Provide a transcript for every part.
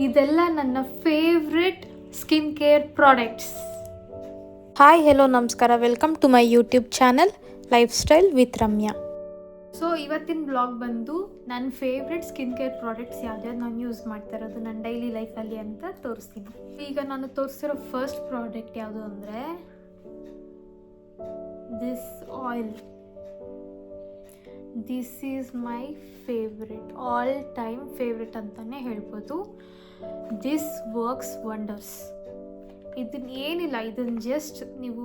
ಇದೆಲ್ಲ ನನ್ನ favourite skin care products. Hi hello ನಮಸ್ಕಾರ, welcome to my YouTube channel lifestyle with Ramya. So ಇವತ್ತಿನ blog ಬಂದು ನನ್ನ ಫೇವ್ರೆಟ್ ಸ್ಕಿನ್ ಕೇರ್ ಪ್ರಾಡಕ್ಟ್ಸ್ ಯಾವ್ದ್ಯಾವ್ದು ನಾನು ಯೂಸ್ ಮಾಡ್ತಾ ಇರೋದು ನನ್ನ ಡೈಲಿ ಲೈಫಲ್ಲಿ ಅಂತ ತೋರಿಸ್ತೀನಿ. ಈಗ ನಾನು ತೋರಿಸ್ತಿರೋ ಫಸ್ಟ್ ಪ್ರಾಡಕ್ಟ್ ಯಾವುದು ಅಂದರೆ this oil. This is my favourite, all time favourite ಅಂತಲೇ ಹೇಳ್ಬೋದು. This works wonders. ಇದನ್ನ ಏನಿಲ್ಲ, ಇದನ್ನು ಜಸ್ಟ್ ನೀವು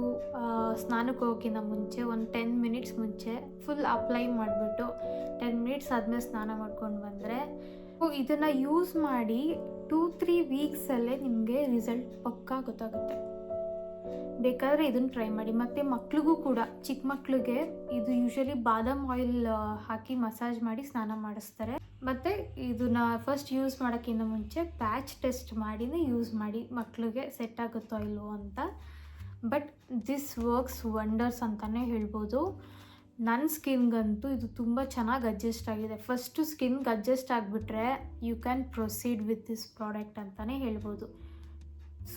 ಸ್ನಾನಕ್ಕೆ ಹೋಗೋಕ್ಕಿಂತ ಮುಂಚೆ ಒಂದು 10 ಮಿನಿಟ್ಸ್ ಮುಂಚೆ ಫುಲ್ ಅಪ್ಲೈ ಮಾಡಿಬಿಟ್ಟು 10 ಮಿನಿಟ್ಸ್ ಆದಮೇಲೆ ಸ್ನಾನ ಮಾಡ್ಕೊಂಡು ಬಂದರೆ ಇದನ್ನು ಯೂಸ್ ಮಾಡಿ 2-3 ವೀಕ್ಸಲ್ಲೇ ನಿಮಗೆ ರಿಸಲ್ಟ್ ಪಕ್ಕಾ ಗೊತ್ತಾಗುತ್ತೆ. ಬೇಕಾದರೆ ಇದನ್ನು ಟ್ರೈ ಮಾಡಿ. ಮತ್ತು ಮಕ್ಳಿಗೂ ಕೂಡ, ಚಿಕ್ಕ ಮಕ್ಳಿಗೆ ಇದು ಯೂಶಲಿ ಬಾದಾಮ್ ಆಯಿಲ್ ಹಾಕಿ ಮಸಾಜ್ ಮಾಡಿ ಸ್ನಾನ ಮಾಡಿಸ್ತಾರೆ. ಮತ್ತು ಇದನ್ನ ಫಸ್ಟ್ ಯೂಸ್ ಮಾಡೋಕ್ಕಿಂತ ಮುಂಚೆ ಪ್ಯಾಚ್ ಟೆಸ್ಟ್ ಮಾಡಿನೇ ಯೂಸ್ ಮಾಡಿ, ಮಕ್ಳಿಗೆ ಸೆಟ್ ಆಗುತ್ತೋ ಇಲ್ವೋ ಅಂತ. ಬಟ್ ದಿಸ್ ವರ್ಕ್ಸ್ ವಂಡರ್ಸ್ ಅಂತಲೇ ಹೇಳ್ಬೋದು. ನನ್ನ ಸ್ಕಿನ್ಗಂತೂ ಇದು ತುಂಬ ಚೆನ್ನಾಗಿ ಅಡ್ಜಸ್ಟ್ ಆಗಿದೆ. ಫಸ್ಟು ಸ್ಕಿನ್ಗೆ ಅಡ್ಜಸ್ಟ್ ಆಗಿಬಿಟ್ರೆ you can proceed with this product ಅಂತಲೇ ಹೇಳ್ಬೋದು.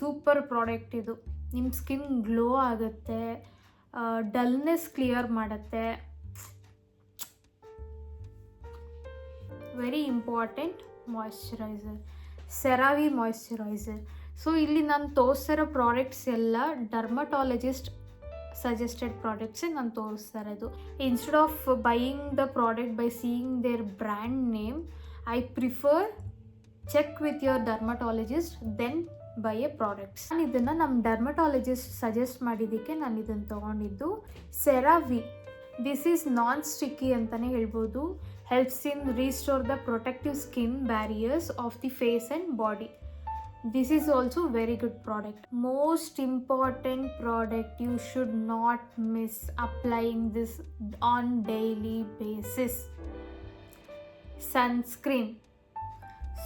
ಸೂಪರ್ ಪ್ರಾಡಕ್ಟ್ ಇದು. ನಿಮ್ಮ ಸ್ಕಿನ್ ಗ್ಲೋ ಆಗುತ್ತೆ, ಡಲ್ನೆಸ್ ಕ್ಲಿಯರ್ ಮಾಡುತ್ತೆ. Very important moisturiser, CeraVe moisturiser. So ಇಲ್ಲಿ ನಾನು ತೋರಿಸ್ತಿರೋ ಪ್ರಾಡಕ್ಟ್ಸ್ ಎಲ್ಲ ಡರ್ಮಟಾಲಜಿಸ್ಟ್ ಸಜೆಸ್ಟೆಡ್ ಪ್ರಾಡಕ್ಟ್ಸೇ ನಾನು ತೋರಿಸ್ತಾ ಇರೋದು. Instead of buying the product by seeing their brand name, I prefer check with your dermatologist then buy a products. ನಾನು ಇದನ್ನು ನಮ್ಮ ಡರ್ಮಟಾಲಜಿಸ್ಟ್ ಸಜೆಸ್ಟ್ ಮಾಡಿದ್ದಕ್ಕೆ ನಾನು ಇದನ್ನು ತೊಗೊಂಡಿದ್ದು. CeraVe, this is non sticky ಅಂತಲೇ ಹೇಳ್ಬೋದು. Helps in restore the protective skin barriers of the face and body. This is also very good product. Most important product, you should not miss applying this on daily basis. Sunscreen.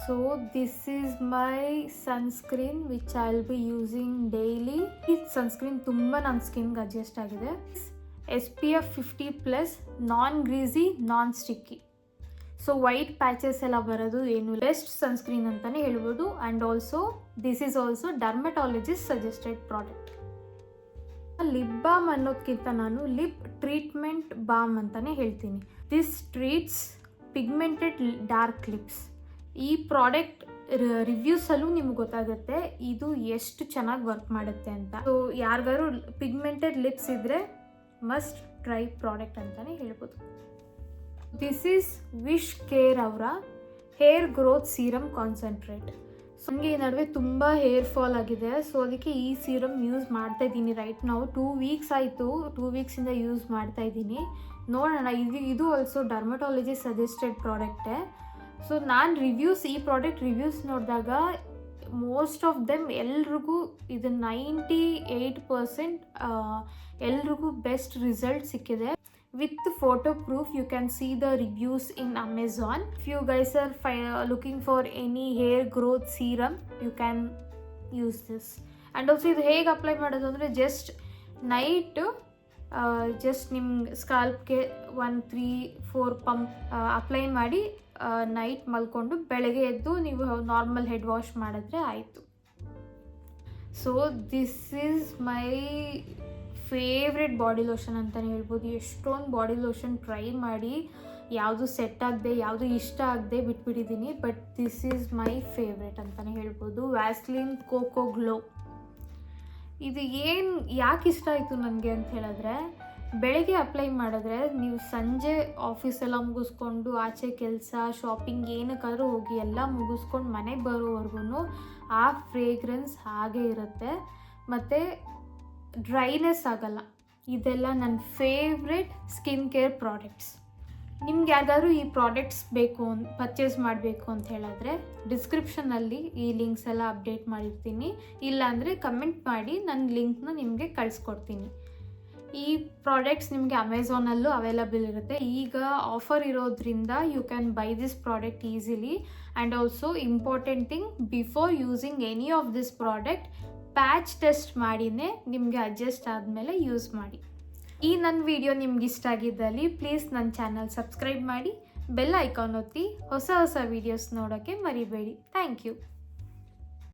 So this is my sunscreen which I'll be using daily. This sunscreen ತುಂಬಾ ನನ್ನ ಸ್ಕಿನ್ಗೆ adjust ಆಗಿದೆ. SPF 50+, non greasy, non sticky. So white patches ಎಲ್ಲ ಬರೋದು ಏನು, best sunscreen ಅಂತಲೇ ಹೇಳ್ಬೋದು. And also this is also dermatologist suggested product. Lip balm ಅನ್ನೋದಕ್ಕಿಂತ ನಾನು ಲಿಪ್ ಟ್ರೀಟ್ಮೆಂಟ್ ಬಾಮ್ ಅಂತಲೇ ಹೇಳ್ತೀನಿ. This treats pigmented dark lips. ಈ ಪ್ರಾಡಕ್ಟ್ ರಿವ್ಯೂಸಲ್ಲೂ ನಿಮ್ಗೆ ಗೊತ್ತಾಗುತ್ತೆ ಇದು ಎಷ್ಟು ಚೆನ್ನಾಗಿ ವರ್ಕ್ ಮಾಡುತ್ತೆ ಅಂತ. ಸೊ ಯಾರಿಗಾರು ಪಿಗ್ಮೆಂಟೆಡ್ ಲಿಪ್ಸ್ ಇದ್ದರೆ ಮಸ್ಟ್ ಟ್ರೈ ಪ್ರಾಡಕ್ಟ್ ಅಂತಲೇ ಹೇಳ್ಬೋದು. ದಿಸ್ ಈಸ್ ವಿಶ್ ಕೇರ್ ಅವರ hair growth serum concentrate. So ನನಗೆ ಈ ನಡುವೆ ತುಂಬ ಹೇರ್ ಫಾಲ್ ಆಗಿದೆ. ಸೊ ಅದಕ್ಕೆ ಈ ಸೀರಮ್ ಯೂಸ್ ಮಾಡ್ತಾ ಇದ್ದೀನಿ ರೈಟ್ ನಾವು. 2 ವೀಕ್ಸ್ ಆಯಿತು, 2 ವೀಕ್ಸಿಂದ ಯೂಸ್ ಮಾಡ್ತಾ ಇದ್ದೀನಿ. ನೋಡೋಣ, ಇದು ಆಲ್ಸೋ ಡರ್ಮಟಾಲಜಿ ಸಜೆಸ್ಟೆಡ್ ಪ್ರಾಡಕ್ಟೇ. ಸೊ ನಾನು ಈ ಪ್ರಾಡಕ್ಟ್ ರಿವ್ಯೂಸ್ ನೋಡಿದಾಗ ಮೋಸ್ಟ್ ಆಫ್ ದೆಮ್ ಎಲ್ರಿಗೂ ಇದು 98% ಎಲ್ರಿಗೂ ಬೆಸ್ಟ್ ರಿಸಲ್ಟ್ ಸಿಕ್ಕಿದೆ. With photo proof, you can see the reviews in Amazon. If you guys are looking for any hair growth serum, you can use this. And also ಇದು ಹೇಗೆ apply ಮಾಡೋದು ಅಂದರೆ just night just ನಿಮ್ಮ ಸ್ಕಾಲ್ಪ್ಗೆ 1-3-4 pump apply ಮಾಡಿ night ಮಲ್ಕೊಂಡು ಬೆಳಗ್ಗೆ ಎದ್ದು ನೀವು ನಾರ್ಮಲ್ ಹೆಡ್ ವಾಶ್ ಮಾಡಿದ್ರೆ ಆಯಿತು. So this is my favourite body lotion ಅಂತಲೇ ಹೇಳ್ಬೋದು. ಎಷ್ಟೊಂದು ಬಾಡಿ ಲೋಷನ್ ಟ್ರೈ ಮಾಡಿ ಯಾವುದು ಸೆಟ್ ಆಗದೆ, ಯಾವುದು ಇಷ್ಟ ಆಗದೆ ಬಿಟ್ಬಿಟ್ಟಿದ್ದೀನಿ. But this is my favourite ಅಂತಲೇ ಹೇಳ್ಬೋದು. Vaseline cocoa glow. ಇದು ಯಾಕೆ ಇಷ್ಟ ಆಯಿತು ನನಗೆ ಅಂತ ಹೇಳಿದ್ರೆ, ಬೆಳಗ್ಗೆ ಅಪ್ಲೈ ಮಾಡಿದ್ರೆ ನೀವು ಸಂಜೆ ಆಫೀಸೆಲ್ಲ ಮುಗಿಸ್ಕೊಂಡು ಆಚೆ ಕೆಲಸ ಶಾಪಿಂಗ್ ಏನಕ್ಕಾದ್ರೂ ಹೋಗಿ ಎಲ್ಲ ಮುಗಿಸ್ಕೊಂಡು ಮನೆಗೆ ಬರೋವರೆಗೂ ಆ ಫ್ರೇಗ್ರೆನ್ಸ್ ಹಾಗೇ ಇರುತ್ತೆ ಮತ್ತು ಡ್ರೈನೆಸ್ ಆಗಲ್ಲ. ಇದೆಲ್ಲ ನನ್ನ ಫೇವ್ರೆಟ್ ಸ್ಕಿನ್ ಕೇರ್ ಪ್ರಾಡಕ್ಟ್ಸ್. ನಿಮ್ಗೆ ಯಾರಿಗಾದ್ರೂ ಈ ಪ್ರಾಡಕ್ಟ್ಸ್ ಬೇಕು ಪರ್ಚೇಸ್ ಮಾಡಬೇಕು ಅಂತ ಹೇಳಿದ್ರೆ ಡಿಸ್ಕ್ರಿಪ್ಷನಲ್ಲಿ ಈ ಲಿಂಕ್ಸ್ ಎಲ್ಲ ಅಪ್ಡೇಟ್ ಮಾಡಿರ್ತೀನಿ. ಇಲ್ಲಾಂದರೆ ಕಮೆಂಟ್ ಮಾಡಿ ನನ್ನ ಲಿಂಕ್ನ ನಿಮಗೆ ಕಳಿಸ್ಕೊಡ್ತೀನಿ. ಈ ಪ್ರಾಡಕ್ಟ್ಸ್ ನಿಮಗೆ ಅಮೆಝಾನಲ್ಲೂ ಅವೈಲಬಲ್ ಇರುತ್ತೆ. ಈಗ ಆಫರ್ ಇರೋದ್ರಿಂದ you can buy this product easily. And also important thing, before using any of this product patch test ಮಾಡಿನೇ ನಿಮಗೆ ಅಡ್ಜಸ್ಟ್ ಆದಮೇಲೆ ಯೂಸ್ ಮಾಡಿ. ಈ ನನ್ನ ವಿಡಿಯೋ ನಿಮ್ಗೆ ಇಷ್ಟ ಆಗಿದ್ದಲ್ಲಿ ಪ್ಲೀಸ್ ನನ್ನ ಚಾನಲ್ ಸಬ್ಸ್ಕ್ರೈಬ್ ಮಾಡಿ, ಬೆಲ್ ಐಕಾನ್ ಒತ್ತಿ ಹೊಸ ವೀಡಿಯೋಸ್ ನೋಡೋಕ್ಕೆ ಮರಿಬೇಡಿ. Thank you.